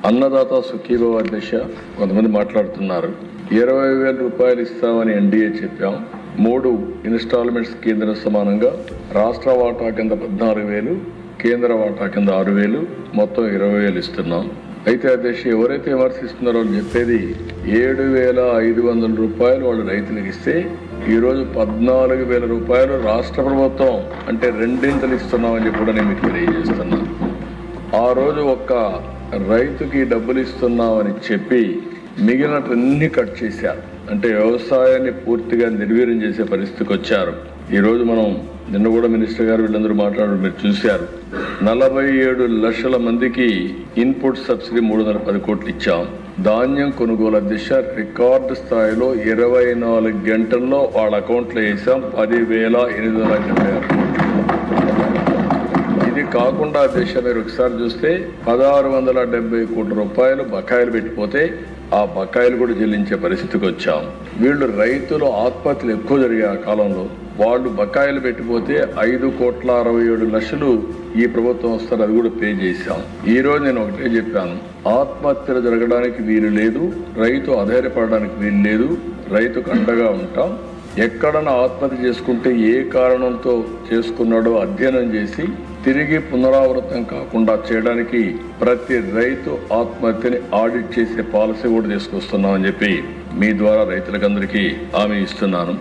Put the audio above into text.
అన్నదాత సుఖీభవ దిశ కొంతమంది మాట్లాడుతున్నారు. 20,000 రూపాయలు ఇస్తామని ఎన్డీఏ చెప్పాం. 3 ఇన్స్టాల్మెంట్స్ కేంద్ర సమానంగా రాష్ట్ర వాటా కింద 14,000, కేంద్ర వాటా కింద 6,000, మొత్తం 20,000 ఇస్తున్నాం. అయితే అధ్యక్ష ఎవరైతే విమర్శిస్తున్నారో అని చెప్పేది 7,500 రూపాయలు వాళ్ళు రైతులకు ఇస్తే ఈరోజు 14,000 రూపాయలు రాష్ట్ర ప్రభుత్వం అంటే రెండింతలు ఇస్తున్నామని చెప్పి కూడా నేను మీకు తెలియజేస్తున్నాను. ఆ రోజు ఒక్క రైతుకి డబ్బులు ఇస్తున్నామని చెప్పి మిగిలినవన్నీ కట్ చేశారు. అంటే వ్యవసాయాన్ని పూర్తిగా నిర్వీర్యం చేసే పరిస్థితికి వచ్చారు. ఈరోజు మనం నిన్న కూడా మినిస్టర్ గారు వీళ్ళందరూ మాట్లాడారు, మీరు చూశారు. 47 లక్షల మందికి ఇన్పుట్ సబ్సిడీ 310 కోట్లు ఇచ్చాం. ధాన్యం కొనుగోలు దిశ రికార్డు స్థాయిలో 24 గంటల్లో వాళ్ళ అకౌంట్లో వేసాం 10,876. ఇది కాకుండా దిశ మీరు ఒకసారి చూస్తే 1,670 కోట్ల రూపాయలు బకాయిలు పెట్టిపోతే ఆ బకాయిలు కూడా చెల్లించే పరిస్థితికి వచ్చాం. వీళ్ళు రైతులు ఆత్మహత్యలు ఎక్కువ జరిగే ఆ కాలంలో వాళ్ళు బకాయిలు పెట్టిపోతే 5,67,00,000 ఈ ప్రభుత్వం వస్తారు, అది కూడా పే చేశాం. ఈ రోజు నేను ఒకటే చెప్పాను, ఆత్మహత్యలు జరగడానికి వీలు లేదు, రైతు అధైర్యపడడానికి వీలు లేదు, రైతుకు అండగా ఉంటాం. ఎక్కడన్నా ఆత్మహత్య చేసుకుంటే ఏ కారణంతో చేసుకున్నాడో అధ్యయనం చేసి తిరిగి పునరావృతం కాకుండా చేయడానికి ప్రతి రైతు ఆత్మహత్యని ఆడిట్ చేసే పాలసీ కూడా తీసుకొస్తున్నామని చెప్పి మీ ద్వారా రైతులకందరికీ హామీ ఇస్తున్నాను.